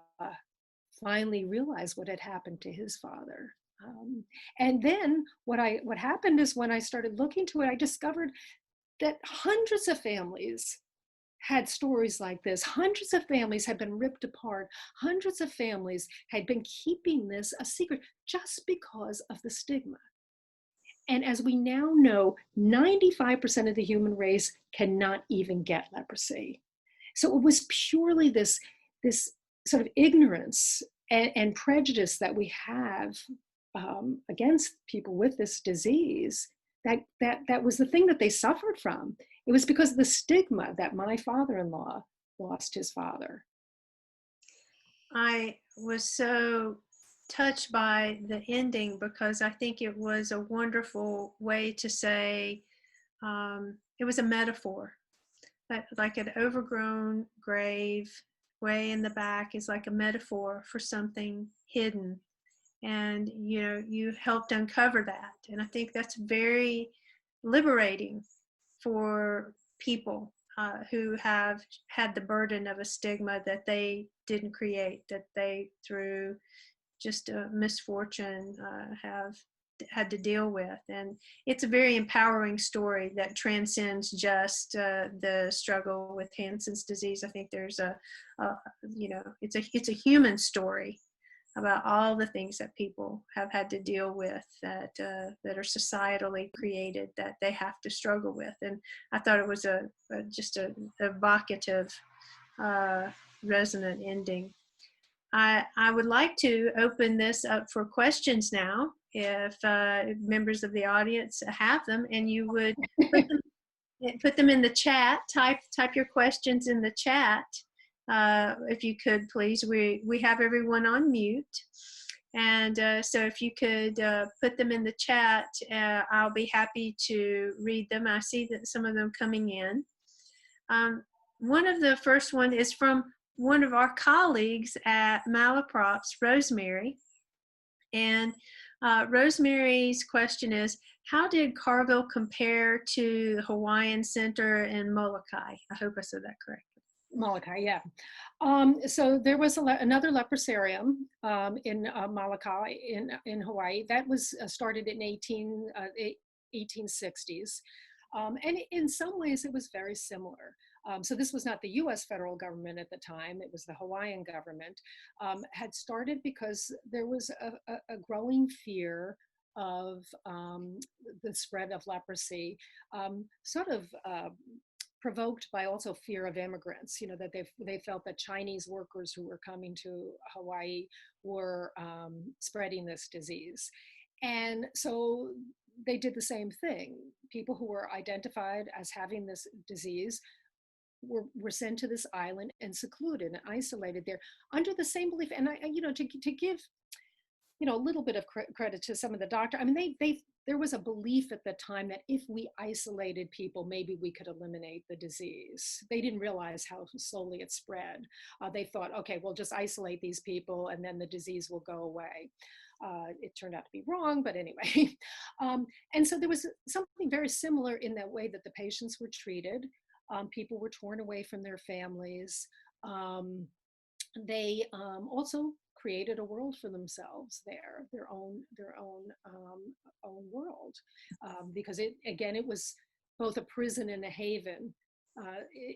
finally realize what had happened to his father. And then what happened is, when I started looking to it, I discovered that hundreds of families had stories like this. Hundreds of families had been ripped apart. Hundreds of families had been keeping this a secret just because of the stigma. And as we now know, 95% of the human race cannot even get leprosy. So it was purely this sort of ignorance and prejudice that we have against people with this disease, that was the thing that they suffered from. It was because of the stigma that my father-in-law lost his father. I was so touched by the ending, because I think it was a wonderful way to say, it was a metaphor, like an overgrown grave way in the back is like a metaphor for something hidden. And you helped uncover that, and I think that's very liberating for people who have had the burden of a stigma that they didn't create, that they through just a misfortune have had to deal with. And it's a very empowering story that transcends just the struggle with Hansen's disease. I think there's it's a human story about all the things that people have had to deal with that are societally created, that they have to struggle with. And I thought it was just a evocative, resonant ending. I would like to open this up for questions now, if members of the audience have them, and you would put them in the chat. Type your questions in the chat, if you could, please. We have everyone on mute, and so if you could put them in the chat, I'll be happy to read them. I see that some of them coming in. One of the first one is from one of our colleagues at Malaprop's, Rosemary. And Rosemary's question is, how did Carville compare to the Hawaiian Center in Molokai? I hope I said that correctly. Molokai, yeah. So there was another leprosarium in Molokai in Hawaii that was started in 1860s. And in some ways it was very similar. So this was not the US federal government at the time, it was the Hawaiian government, had started because there was a growing fear of the spread of leprosy, sort of provoked by also fear of immigrants, that they felt that Chinese workers who were coming to Hawaii were spreading this disease. And so they did the same thing. People who were identified as having this disease were sent to this island and secluded and isolated there under the same belief. And to give a little bit of credit to some of the doctors, I mean, there was a belief at the time that if we isolated people, maybe we could eliminate the disease. They didn't realize how slowly it spread. They thought, okay, we'll just isolate these people and then the disease will go away. It turned out to be wrong, but anyway. And so there was something very similar in that way that the patients were treated. People were torn away from their families. They also created a world for themselves there, their own world, because it was both a prison and a haven,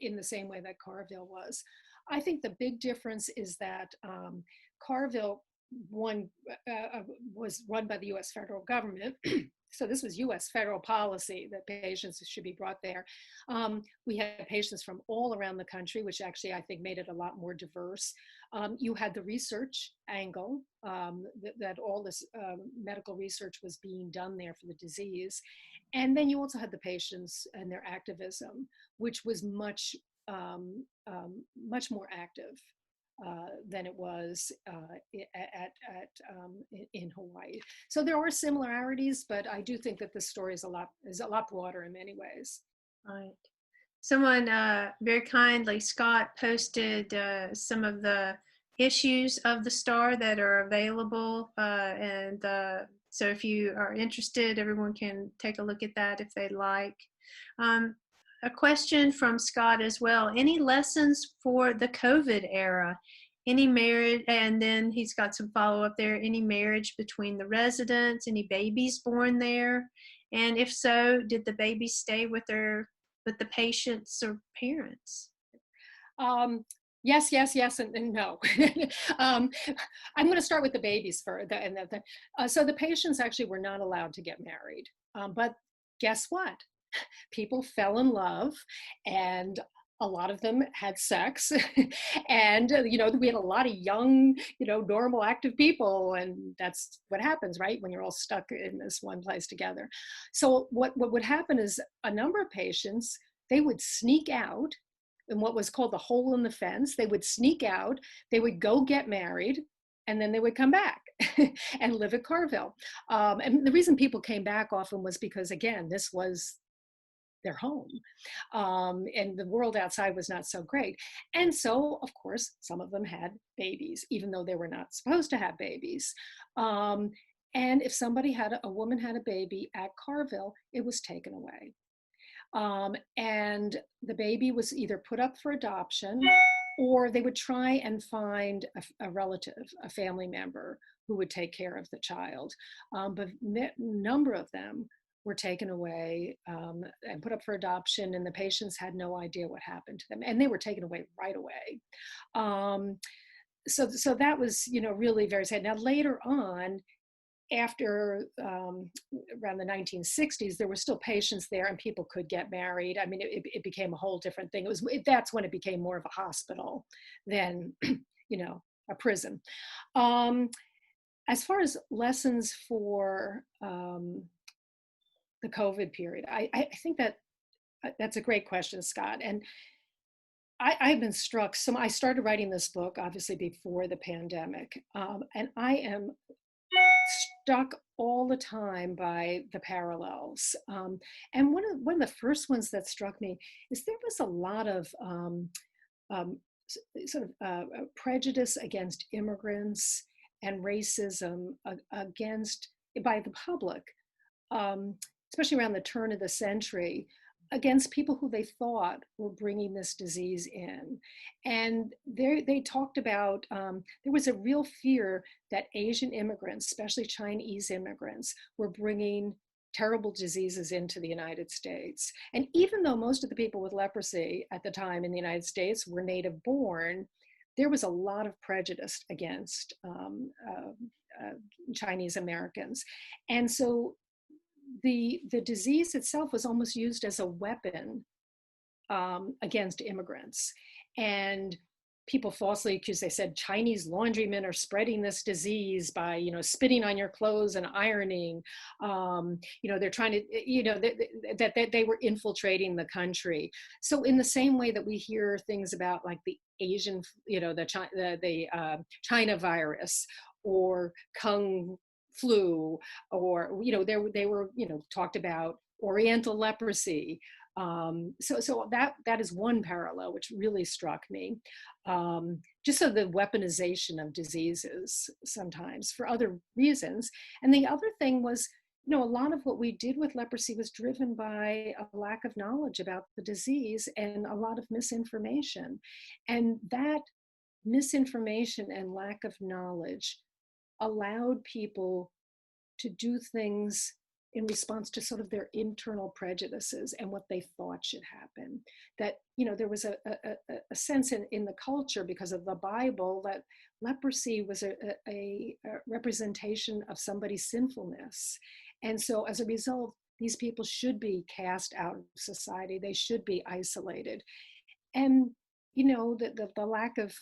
in the same way that Carville was. I think the big difference is that Carville was run by the U.S. federal government. So this was U.S. federal policy that patients should be brought there. We had patients from all around the country, which actually I think made it a lot more diverse. You had the research angle, that all this medical research was being done there for the disease. And then you also had the patients and their activism, which was much more active than it was in Hawaii. So there are similarities, but I do think that this story is a lot broader in many ways. Right. Someone very kindly, Scott, posted some of the issues of the Star that are available, and so if you are interested, everyone can take a look at that if they'd like. A question from Scott as well. Any lessons for the COVID era? Any marriage, and then he's got some follow-up there, any marriage between the residents, any babies born there? And if so, did the babies stay with the patients or parents? Yes, and no. I'm going to start with the babies first. So the patients actually were not allowed to get married. But guess what? People fell in love, and a lot of them had sex. And, we had a lot of young, normal, active people. And that's what happens, right? When you're all stuck in this one place together. So what would happen is a number of patients, they would sneak out in what was called the hole in the fence. They would sneak out, they would go get married, and then they would come back and live at Carville. And the reason people came back often was because, again, this was their home. And the world outside was not so great. And so, of course, some of them had babies, even though they were not supposed to have babies. And if a woman had a baby at Carville, it was taken away. And the baby was either put up for adoption, or they would try and find a relative, a family member who would take care of the child. But a number of them were taken away and put up for adoption, and the patients had no idea what happened to them, and they were taken away right away. So that was, really very sad. Now later on, after around the 1960s, there were still patients there, and people could get married. I mean, it became a whole different thing. That's when it became more of a hospital than, a prison. As far as lessons for the COVID period, I think that's a great question, Scott. And I've been struck. So I started writing this book, obviously, before the pandemic. And I am struck all the time by the parallels. And one of the first ones that struck me is there was a lot of prejudice against immigrants and racism by the public, especially around the turn of the century, against people who they thought were bringing this disease in. And they talked about, there was a real fear that Asian immigrants, especially Chinese immigrants, were bringing terrible diseases into the United States. And even though most of the people with leprosy at the time in the United States were native born, there was a lot of prejudice against Chinese Americans. And so the disease itself was almost used as a weapon against immigrants. And people falsely accused, they said Chinese laundrymen are spreading this disease by, spitting on your clothes and ironing. They're trying to, that they were infiltrating the country. So in the same way that we hear things about like the Asian, the China virus or Kung flu, or they were talked about Oriental leprosy. So that is one parallel which really struck me. Just so the weaponization of diseases sometimes for other reasons. And the other thing was, a lot of what we did with leprosy was driven by a lack of knowledge about the disease and a lot of misinformation. And that misinformation and lack of knowledge allowed people to do things in response to sort of their internal prejudices and what they thought should happen. That, there was a sense in the culture, because of the Bible, that leprosy was a representation of somebody's sinfulness. And so as a result, these people should be cast out of society. They should be isolated. And, the lack of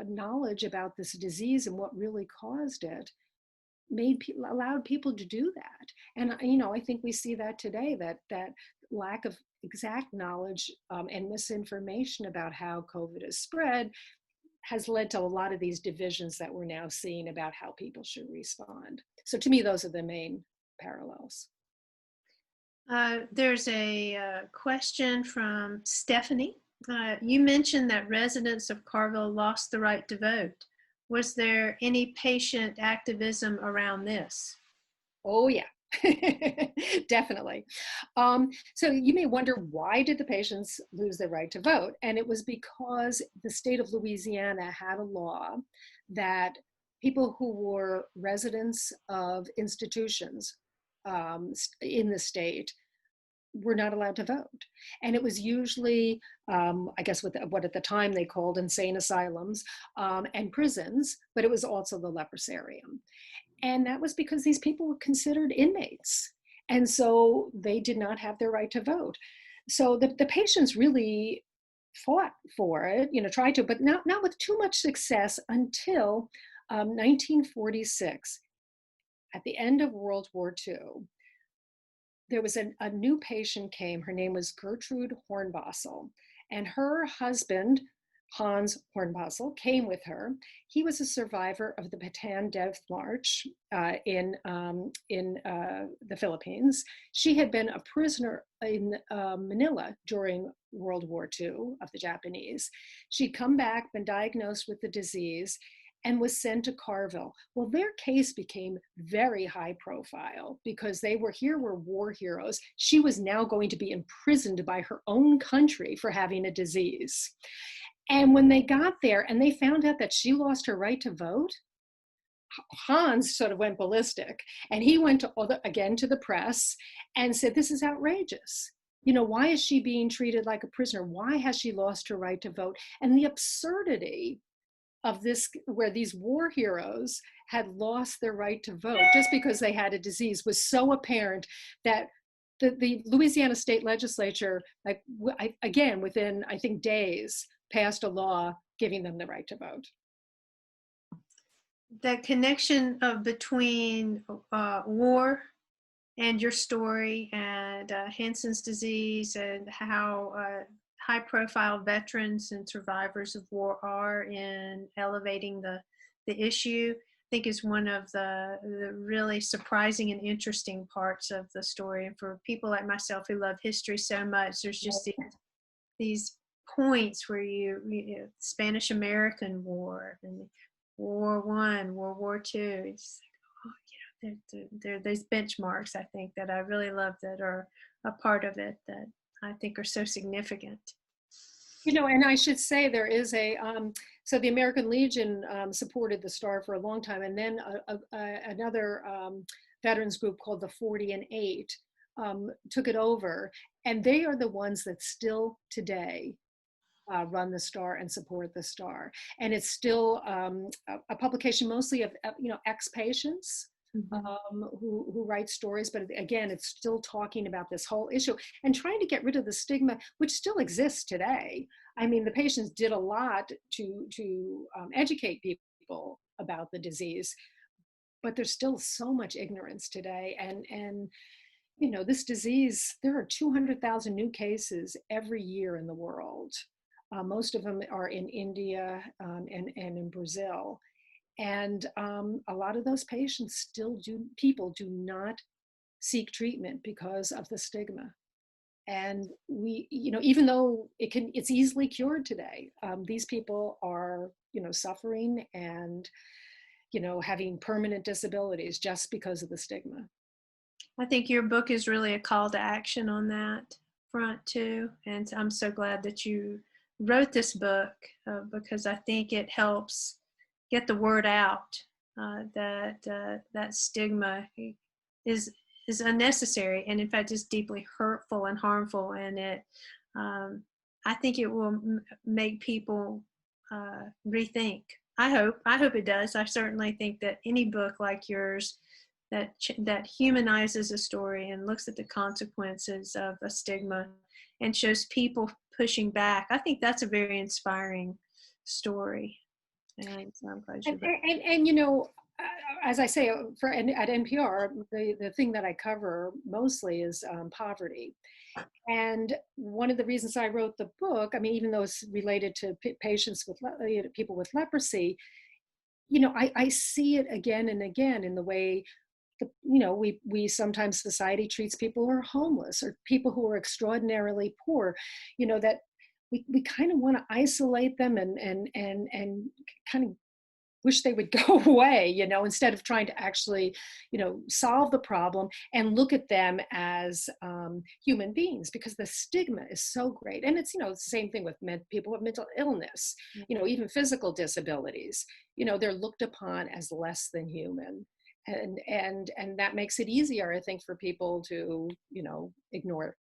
knowledge about this disease and what really caused it allowed people to do that. And I think we see that today, that lack of exact knowledge and misinformation about how COVID is spread has led to a lot of these divisions that we're now seeing about how people should respond. So to me, those are the main parallels. There's a question from Stephanie. You mentioned that residents of Carville lost the right to vote. Was there any patient activism around this? Oh, yeah, definitely. So you may wonder, why did the patients lose their right to vote? And it was because the state of Louisiana had a law that people who were residents of institutions in the state were not allowed to vote. And it was usually, I guess, what at the time they called insane asylums and prisons, but it was also the leprosarium. And that was because these people were considered inmates. And so they did not have their right to vote. So the patients really fought for it, tried to, but not with too much success until 1946. At the end of World War II, there was a new patient came. Her name was Gertrude Hornbossel, and her husband Hans Hornbostel, came with her. He was a survivor of the Bataan Death March in the Philippines. She had been a prisoner in Manila during World War II of the Japanese. She'd come back, been diagnosed with the disease, and was sent to Carville. Well, their case became very high profile because they were war heroes. She was now going to be imprisoned by her own country for having a disease. And when they got there and they found out that she lost her right to vote, Hans sort of went ballistic. And he went again to the press and said, this is outrageous. You know, why is she being treated like a prisoner? Why has she lost her right to vote? And the absurdity of this, where these war heroes had lost their right to vote just because they had a disease, was so apparent that the Louisiana state legislature, again, within, I think, days, passed a law giving them the right to vote. The connection between war and your story and Hansen's disease and how high-profile veterans and survivors of war are in elevating the issue, I think is one of the really surprising and interesting parts of the story. And for people like myself who love history so much, there's just these points where you know, Spanish American War and World War I, World War II. It's like, oh, you know, there are these benchmarks, I think, that I really love that are a part of it that I think are so significant. You know, and I should say there is so the American Legion supported the Star for a long time, and then another veterans group called the 40 and 8 took it over, and they are the ones that still today run the Star and support the Star. And it's still a publication mostly of you know, ex-patients who write stories, but again, it's still talking about this whole issue and trying to get rid of the stigma, which still exists today. I mean, the patients did a lot to educate people about the disease, but there's still so much ignorance today. And you know, this disease, there are 200,000 new cases every year in the world. Most of them are in India and in Brazil. And a lot of those patients people do not seek treatment because of the stigma. And we, you know, even though it's easily cured today, these people are, you know, suffering and, you know, having permanent disabilities just because of the stigma. I think your book is really a call to action on that front too. And I'm so glad that you wrote this book because I think it helps get the word out that stigma is unnecessary and in fact is deeply hurtful and harmful. And it, I think it will make people rethink. I hope it does. I certainly think that any book like yours that humanizes a story and looks at the consequences of a stigma and shows people pushing back, I think that's a very inspiring story. And so I'm glad and you know, as I say, at NPR, the thing that I cover mostly is poverty. And one of the reasons I wrote the book, I mean, even though it's related to patients with people with leprosy, you know, I see it again and again in the way, you know, we sometimes society treats people who are homeless or people who are extraordinarily poor, you know, that we kind of want to isolate them and kind of wish they would go away, you know, instead of trying to actually, you know, solve the problem and look at them as human beings, because the stigma is so great. And it's, you know, it's the same thing with people with mental illness, you know, even physical disabilities, you know, they're looked upon as less than human. And that makes it easier, I think, for people to, you know, ignore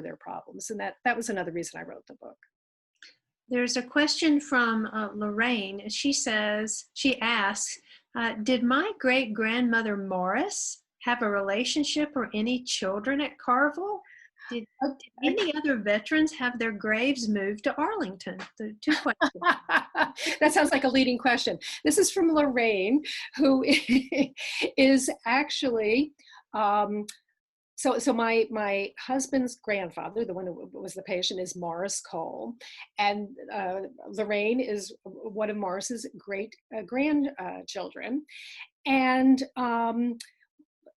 their problems. And that was another reason I wrote the book. There's a question from Lorraine. She asks, did my great-grandmother Morris have a relationship or any children at Carville? Did any other veterans have their graves moved to Arlington? The two questions. That sounds like a leading question. This is from Lorraine, who is actually So my husband's grandfather, the one who was the patient, is Morris Cole, and Lorraine is one of Morris's great grandchildren. And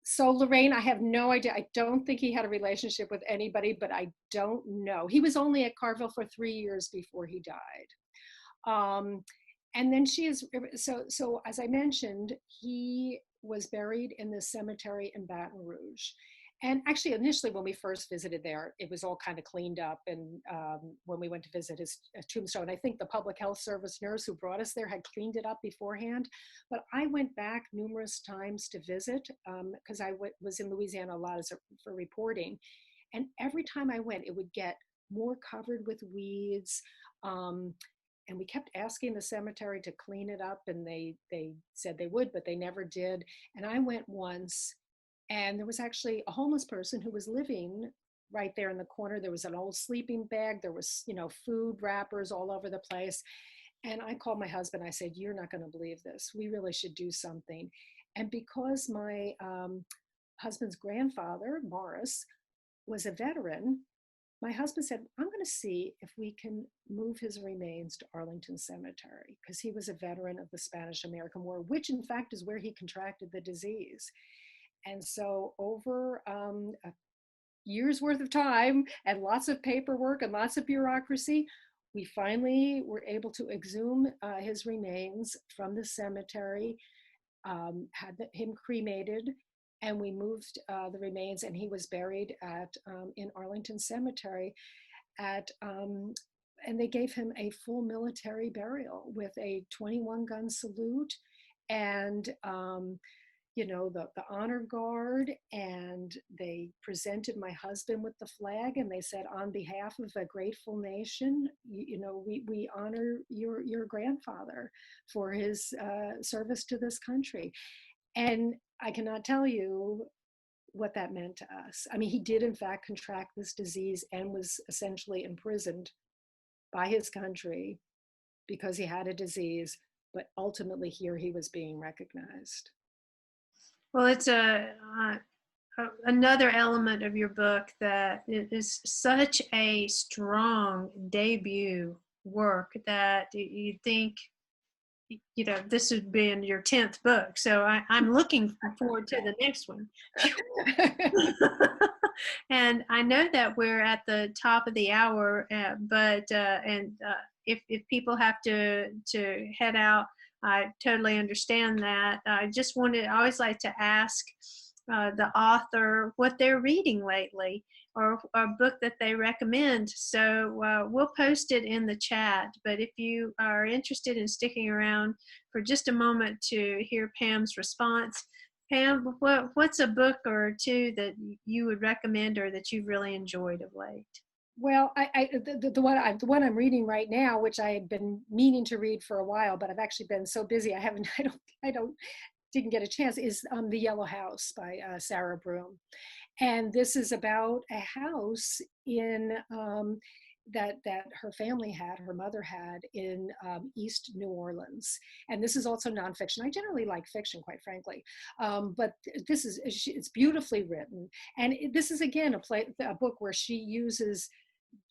so Lorraine, I have no idea. I don't think he had a relationship with anybody, but I don't know. He was only at Carville for 3 years before he died. And then she is, so as I mentioned, he was buried in the cemetery in Baton Rouge. And actually, initially, when we first visited there, it was all kind of cleaned up. And when we went to visit his tombstone, I think the public health service nurse who brought us there had cleaned it up beforehand. But I went back numerous times to visit because I was in Louisiana a lot for reporting. And every time I went, it would get more covered with weeds. And we kept asking the cemetery to clean it up, and they said they would, but they never did. And I went once, and there was actually a homeless person who was living right there in the corner. There was an old sleeping bag. There was, food wrappers all over the place. And I called my husband. I said, "You're not going to believe this. We really should do something." And because my husband's grandfather, Morris, was a veteran, my husband said, "I'm going to see if we can move his remains to Arlington Cemetery," because he was a veteran of the Spanish-American War, which in fact is where he contracted the disease. And so over a year's worth of time and lots of paperwork and lots of bureaucracy, we finally were able to exhume his remains from the cemetery, had him cremated, and we moved the remains, and he was buried in Arlington Cemetery and they gave him a full military burial with a 21-gun salute and the honor guard, and they presented my husband with the flag, and they said, "On behalf of a grateful nation, we honor your grandfather for his service to this country." And I cannot tell you what that meant to us. I mean, he did in fact contract this disease and was essentially imprisoned by his country because he had a disease, but ultimately here he was being recognized. Well, it's another element of your book that is such a strong debut work that you think, this would be in your 10th book. So I'm looking forward to the next one. And I know that we're at the top of the hour, but if people have to head out, I totally understand that. I always like to ask the author what they're reading lately, or a book that they recommend. So we'll post it in the chat, but if you are interested in sticking around for just a moment to hear Pam's response, Pam, what's a book or two that you would recommend or that you've really enjoyed of late? Well, the one I'm reading right now, which I had been meaning to read for a while, but I've actually been so busy I didn't get a chance, is The Yellow House by Sarah Broom. And this is about a house in that her family her mother had in East New Orleans. And this is also nonfiction. I generally like fiction, quite frankly, but it's beautifully written. And this is again a book where she uses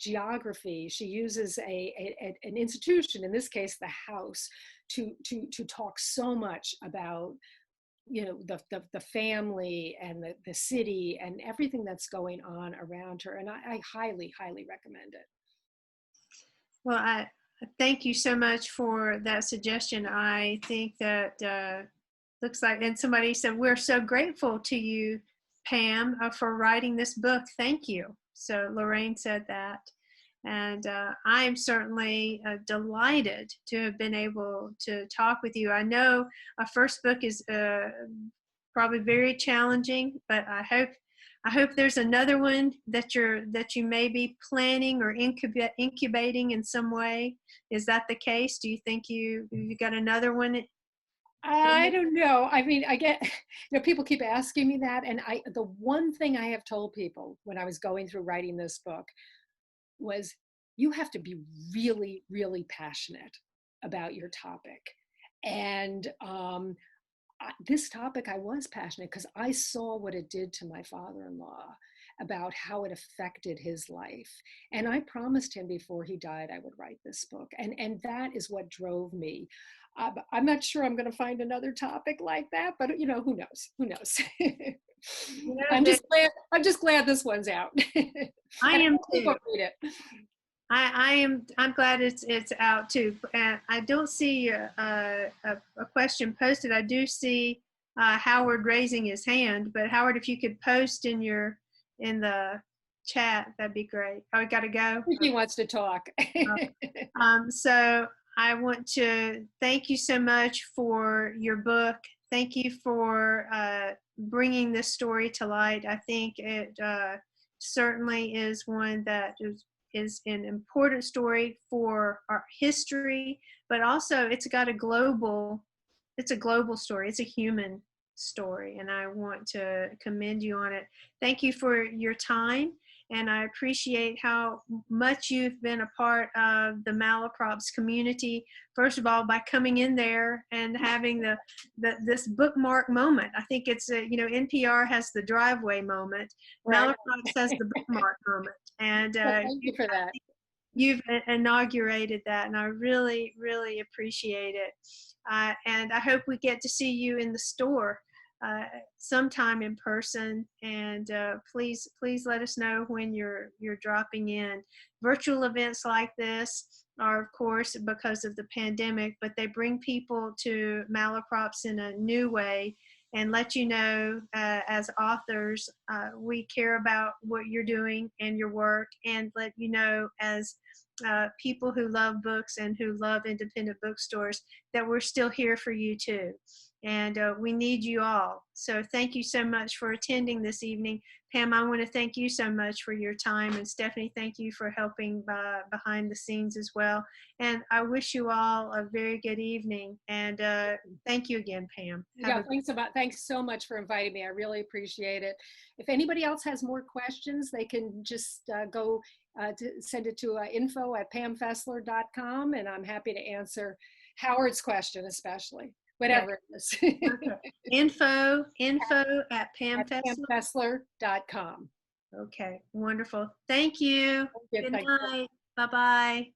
geography. She uses an institution, in this case the house, to talk so much about the family and the city and everything that's going on around her. And I highly recommend it. Well, I thank you so much for that suggestion. I think that looks like, and somebody said, "We're so grateful to you, Pam, for writing this book. Thank you." So Lorraine said that. And I am certainly delighted to have been able to talk with you. I know a first book is probably very challenging, but I hope there's another one that you may be planning or incubating in some way. Is that the case? Do you think you got another one? I don't know. I mean, I get, people keep asking me that. And the one thing I have told people when I was going through writing this book was, you have to be really, really passionate about your topic. And this topic, I was passionate because I saw what it did to my father-in-law, about how it affected his life. And I promised him before he died I would write this book. And that is what drove me. I'm not sure I'm going to find another topic like that, but who knows? Who knows? I'm just glad this one's out. I am too. Read it. I'm glad it's out too. And I don't see a question posted. I do see Howard raising his hand, but Howard, if you could post in the chat, that'd be great. Oh, we got to go. He wants to talk. So I want to thank you so much for your book. Thank you for bringing this story to light. I think it certainly is one that is an important story for our history, but also it's a global story. It's a human story, and I want to commend you on it. Thank you for your time, and I appreciate how much you've been a part of the Malaprops community. First of all, by coming in there and having this bookmark moment. I think it's NPR has the driveway moment. Right. Malaprops has the bookmark moment, and thank you for that. You've inaugurated that, and I really, really appreciate it. And I hope we get to see you in the store sometime in person. And please let us know when you're dropping in. Virtual events like this are, of course, because of the pandemic, but they bring people to Malaprops in a new way and let you know, as authors, we care about what you're doing and your work, and let you know as people who love books and who love independent bookstores that we're still here for you too. And we need you all. So thank you so much for attending this evening. Pam, I want to thank you so much for your time. And Stephanie, thank you for helping behind the scenes as well. And I wish you all a very good evening. And thank you again, Pam. Thanks so much for inviting me. I really appreciate it. If anybody else has more questions, they can just go to send it to info@pamfessler.com. And I'm happy to answer Howard's question, especially. Whatever it is. info at pamfessler.com. Okay, wonderful. Thank you. Good night. Bye-bye.